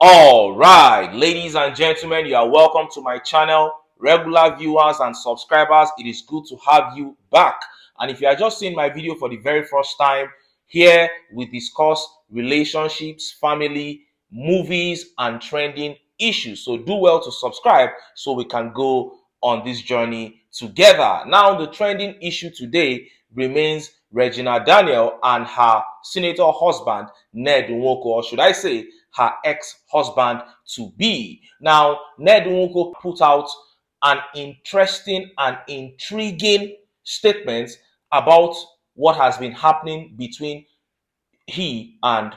All right, ladies and gentlemen, you are welcome to my channel. Regular viewers and subscribers, it is good to have you back. And if you are just seeing my video for the very first time, here we discuss relationships, family, movies, and trending issues. So do well to subscribe so we can go on this journey together. Now, the trending issue today remains Regina Daniel and her senator husband, Ned Nwoko, or should I say, her ex-husband to be. Now, Ned Nwoko put out an interesting and intriguing statement about what has been happening between he and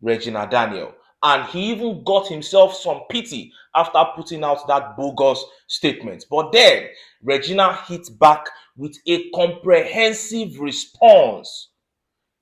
Regina Daniel. And he even got himself some pity after putting out that bogus statement. But then Regina hit back with a comprehensive response,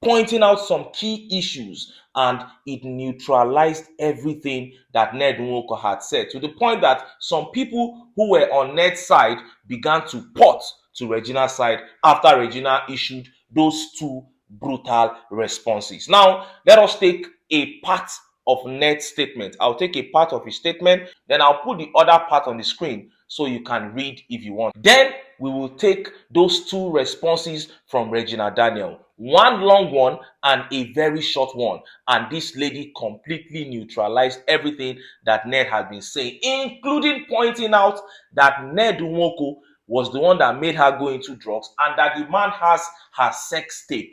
pointing out some key issues, and it neutralized everything that Ned Nwoko had said, to the point that some people who were on Ned's side began to pot to Regina's side after Regina issued those two brutal responses. Now, let us take a part of Ned's statement. I'll take a part of his statement, then I'll put the other part on the screen so you can read if you want. Then we will take those two responses from Regina Daniel, one long one and a very short one. And this lady completely neutralized everything that Ned had been saying, including pointing out that Ned Nwoko was the one that made her go into drugs and that the man has her sex tape.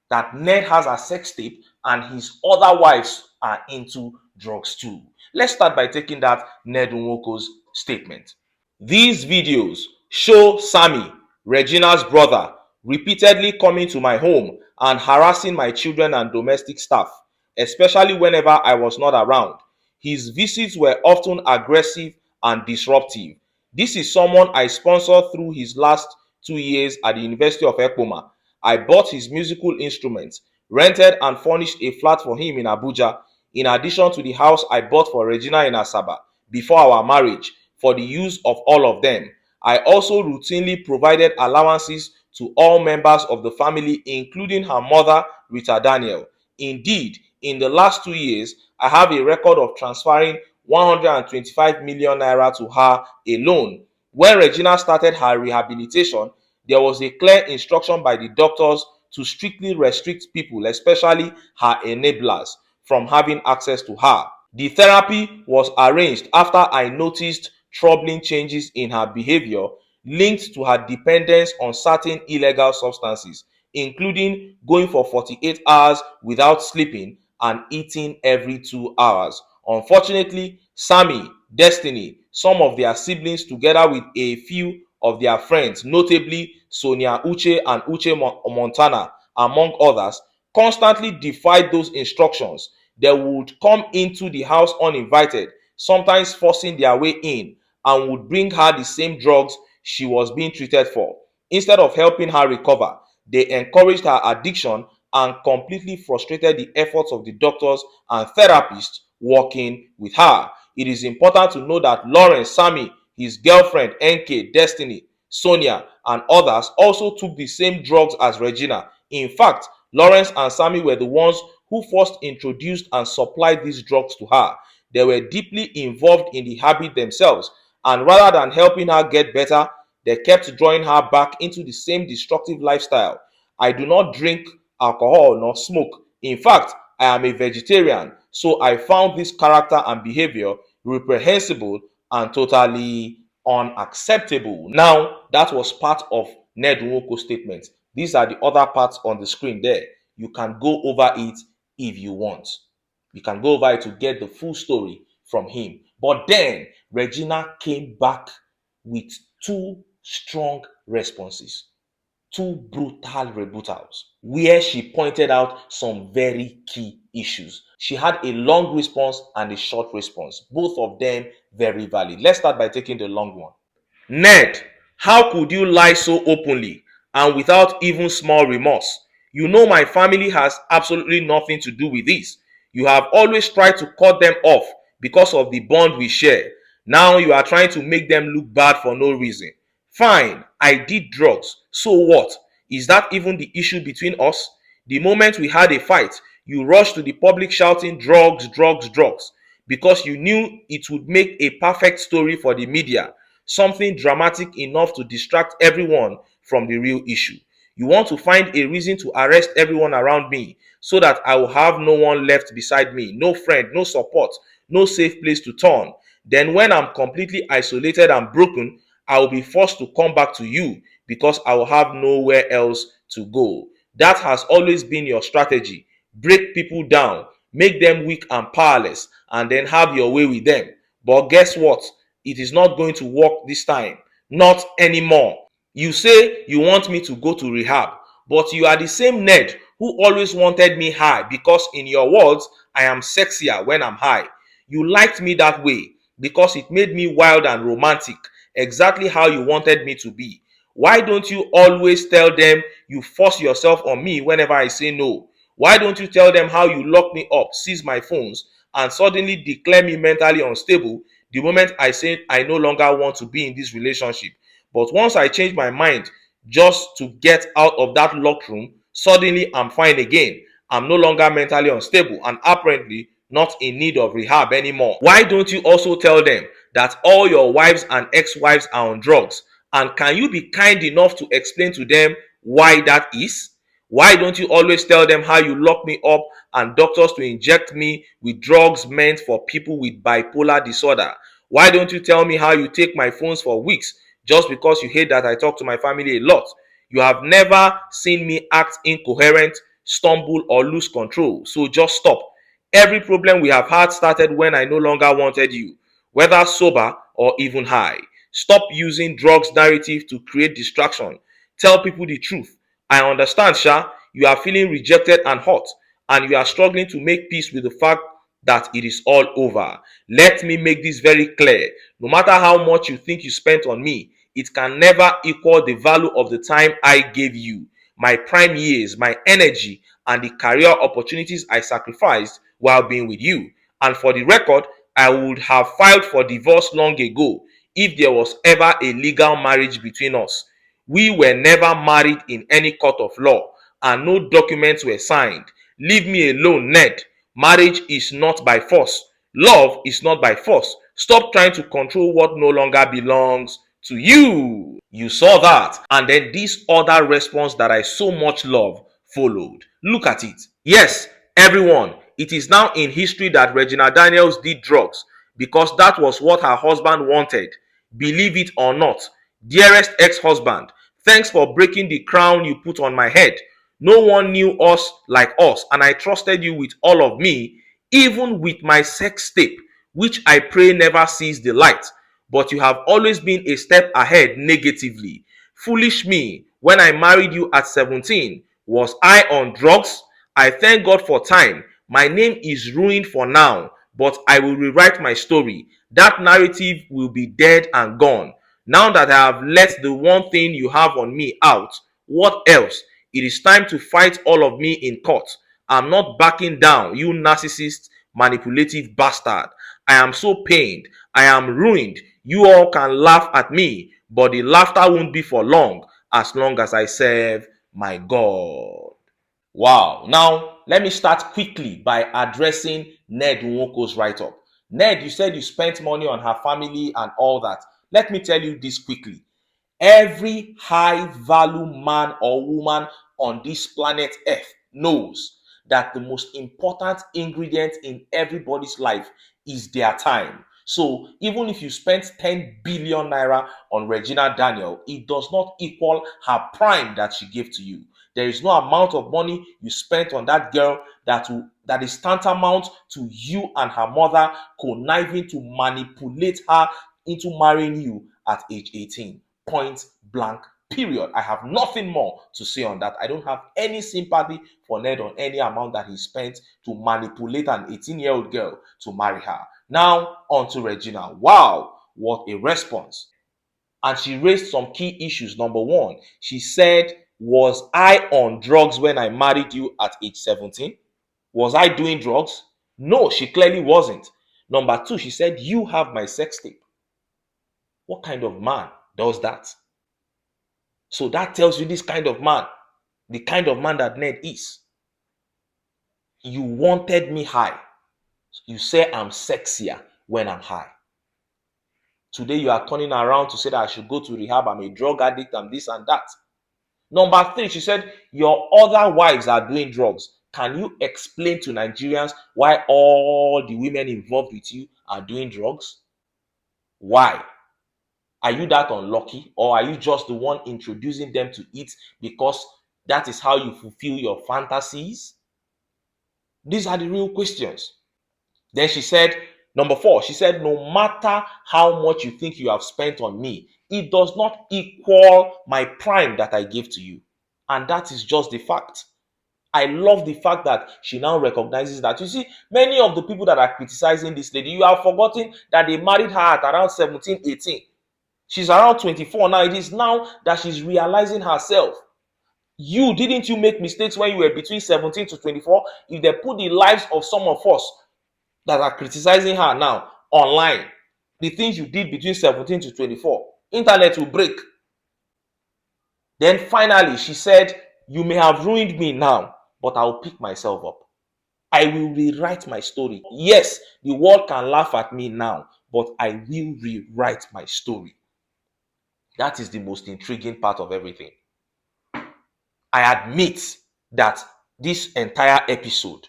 That Ned has a sex tape and his other wives are into drugs too. Let's start by taking that Ned Nwoko's statement. These videos show Sammy, Regina's brother, repeatedly coming to my home and harassing my children and domestic staff, especially whenever I was not around. His visits were often aggressive and disruptive. This is someone I sponsored through his last 2 years at the University of Ekpoma. I bought his musical instruments, rented and furnished a flat for him in Abuja, in addition to the house I bought for Regina in Asaba before our marriage, for the use of all of them. I also routinely provided allowances to all members of the family, including her mother, Rita Daniel. Indeed, in the last 2 years, I have a record of transferring 125 million naira to her alone. When Regina started her rehabilitation, there was a clear instruction by the doctors to strictly restrict people, especially her enablers, from having access to her. The therapy was arranged after I noticed troubling changes in her behavior linked to her dependence on certain illegal substances, including going for 48 hours without sleeping and eating every 2 hours. Unfortunately, Sammy, Destiny, some of their siblings, together with a few of their friends, notably Sonia Uche and Uche Montana, among others, constantly defied those instructions. They would come into the house uninvited, sometimes forcing their way in, and would bring her the same drugs she was being treated for. Instead of helping her recover, they encouraged her addiction and completely frustrated the efforts of the doctors and therapists working with her. It is important to know that Lawrence, Sammy, his girlfriend, NK, Destiny, Sonia, and others also took the same drugs as Regina. In fact, Lawrence and Sammy were the ones who first introduced and supplied these drugs to her. They were deeply involved in the habit themselves, and rather than helping her get better, they kept drawing her back into the same destructive lifestyle. I do not drink alcohol nor smoke. In fact, I am a vegetarian, so I found this character and behavior reprehensible and totally unacceptable. Now, that was part of Ned Nwoko's statement. These are the other parts on the screen there. You can go over it if you want. You can go over it to get the full story from him. But then Regina came back with two strong responses, two brutal rebuttals, where she pointed out some very key issues. She had a long response and a short response, both of them very valid. Let's start by taking the long one. Ned, how could you lie so openly and without even small remorse? You know my family has absolutely nothing to do with this. You have always tried to cut them off because of the bond we share. Now you are trying to make them look bad for no reason. Fine, I did drugs. So what? Is that even the issue between us? The moment we had a fight, You rushed to the public shouting drugs, drugs, drugs, because you knew it would make a perfect story for the media, something dramatic enough to distract everyone from the real issue. You want to find a reason to arrest everyone around me so that I will have no one left beside me, no friend, no support, no safe place to turn. Then, when I'm completely isolated and broken, I will be forced to come back to you because I will have nowhere else to go. That has always been your strategy. Break people down, make them weak and powerless, and then have your way with them. But guess what? It is not going to work this time. Not anymore. You say you want me to go to rehab, but you are the same Ned who always wanted me high because, in your words, I am sexier when I'm high. You liked me that way because it made me wild and romantic, exactly how you wanted me to be. Why don't you always tell them you force yourself on me whenever I say no? Why don't you tell them how you lock me up, seize my phones, and suddenly declare me mentally unstable the moment I say I no longer want to be in this relationship? But once I change my mind just to get out of that locked room, suddenly I'm fine again. I'm no longer mentally unstable and apparently not in need of rehab anymore. Why don't you also tell them that all your wives and ex-wives are on drugs? And can you be kind enough to explain to them why that is? Why don't you always tell them how you lock me up and doctors to inject me with drugs meant for people with bipolar disorder? Why don't you tell me how you take my phones for weeks just because you hate that I talk to my family a lot? You have never seen me act incoherent, stumble, or lose control. So just stop. Every problem we have had started when I no longer wanted you, whether sober or even high. Stop using drugs narrative to create distraction. Tell people the truth. I understand, Sha. You are feeling rejected and hurt, and you are struggling to make peace with the fact that it is all over. Let me make this very clear. No matter how much you think you spent on me, it can never equal the value of the time I gave you, my prime years, my energy, and the career opportunities I sacrificed while being with you. And for the record, I would have filed for divorce long ago if there was ever a legal marriage between us. We were never married in any court of law, and no documents were signed. Leave me alone, Ned. Marriage is not by force. Love is not by force. Stop trying to control what no longer belongs to you. You saw that, and then this other response that I so much love followed. Look at it. Yes, everyone, it is now in history that Regina Daniels did drugs because that was what her husband wanted. Believe it or not, dearest ex-husband, thanks for breaking the crown you put on my head. No one knew us like us, and I trusted you with all of me, even with my sex tape, which I pray never sees the light. But you have always been a step ahead negatively. Foolish me, when I married you at 17, was I on drugs? I thank God for time. My name is ruined for now, but I will rewrite my story. That narrative will be dead and gone. Now that I have let the one thing you have on me out, what else? It is time to fight all of me in court. I'm not backing down, you narcissist, manipulative bastard. I am so pained. I am ruined. You all can laugh at me, but the laughter won't be for long as I serve my God. Wow. Now, let me start quickly by addressing Ned Nwoko's write-up. Ned, you said you spent money on her family and all that. Let me tell you this quickly. Every high value man or woman on this planet Earth knows that the most important ingredient in everybody's life is their time. So even if you spent 10 billion naira on Regina Daniel, it does not equal her prime that she gave to you. There is no amount of money you spent on that girl that is tantamount to you and her mother conniving to manipulate her into marrying you at age 18. Point blank, period. I have nothing more to say on that. I don't have any sympathy for Ned on any amount that he spent to manipulate an 18-year-old girl to marry her. Now, on to Regina. Wow, what a response. And she raised some key issues. Number one, she said, was I on drugs when I married you at age 17? Was I doing drugs? No, she clearly wasn't. Number two, she said, you have my sex tape. What kind of man does that? So that tells you this kind of man, the kind of man that Ned is. You wanted me high. You say I'm sexier when I'm high. Today you are turning around to say that I should go to rehab, I'm a drug addict, I'm this and that. Number 3, she said, your other wives are doing drugs. Can you explain to Nigerians why all the women involved with you are doing drugs? Why? Are you that unlucky, or are you just the one introducing them to it because that is how you fulfill your fantasies? These are the real questions. Then she said, number 4, she said, no matter how much you think you have spent on me, it does not equal my prime that I gave to you. And that is just the fact. I love the fact that she now recognizes that. You see, many of the people that are criticizing this lady, you have forgotten that they married her at around 17, 18. She's around 24 now. It is now that she's realizing herself. Didn't you make mistakes when you were between 17 to 24? If they put the lives of some of us that are criticizing her now online, the things you did between 17 to 24, internet will break. Then finally, she said, you may have ruined me now, but I'll pick myself up. I will rewrite my story. Yes, the world can laugh at me now, but I will rewrite my story. That is the most intriguing part of everything. I admit that this entire episode,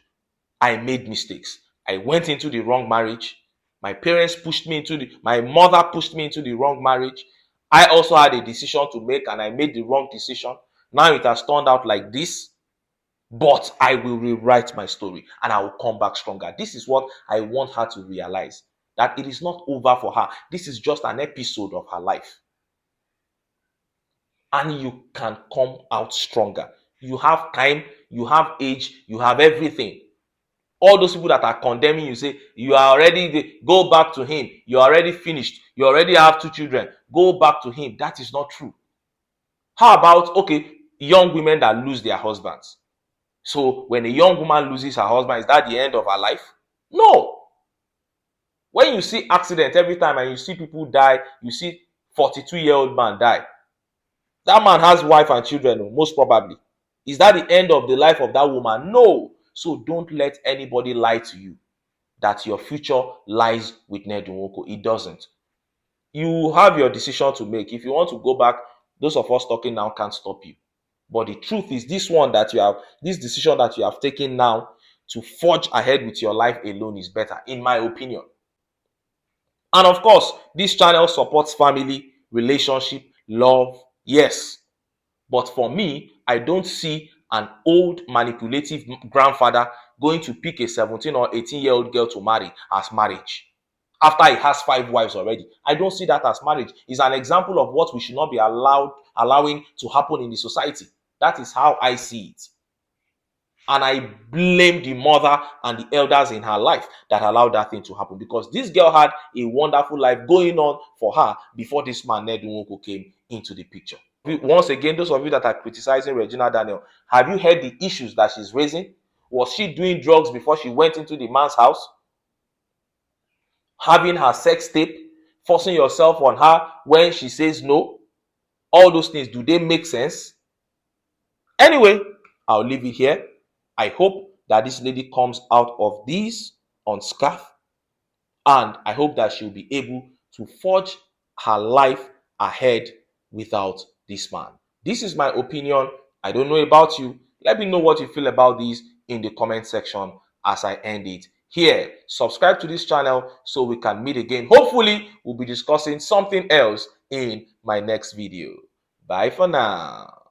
I made mistakes. I went into the wrong marriage. My parents pushed me my mother pushed me into the wrong marriage. I also had a decision to make and I made the wrong decision. Now it has turned out like this, but I will rewrite my story and I will come back stronger. This is what I want her to realize, that it is not over for her. This is just an episode of her life. And you can come out stronger. You have time, you have age, you have everything. All those people that are condemning you, say you are already, go back to him, you're already finished, you already have 2 children, go back to him. That is not true. How about, okay, young women that lose their husbands? So when a young woman loses her husband, is that the end of her life? No. When you see accident every time and you see people die, you see 42-year-old man die, that man has wife and children, most probably. Is that the end of the life of that woman? No. So don't let anybody lie to you that your future lies with Ned Nwoko. It doesn't. You have your decision to make. If you want to go back, those of us talking now can't stop you. But the truth is, this decision that you have taken now to forge ahead with your life alone is better, in my opinion. And of course, this channel supports family, relationship, love, yes. But for me, I don't see an old manipulative grandfather going to pick a 17 or 18-year-old girl to marry as marriage after he has 5 wives already. I don't see that as marriage. It's an example of what we should not be allowing to happen in the society. That is how I see it. And I blame the mother and the elders in her life that allowed that thing to happen, because this girl had a wonderful life going on for her before this man Ned Nwoko came into the picture. Once again, those of you that are criticizing Regina Daniel, have you heard the issues that she's raising? Was she doing drugs before she went into the man's house? Having her sex tape, forcing yourself on her when she says no? All those things, do they make sense? Anyway, I'll leave it here. I hope that this lady comes out of this unscathed, and I hope that she'll be able to forge her life ahead without this man. This is my opinion. I don't know about you. Let me know what you feel about this in the comment section as I end it here. Subscribe to this channel so we can meet again. Hopefully, we'll be discussing something else in my next video. Bye for now.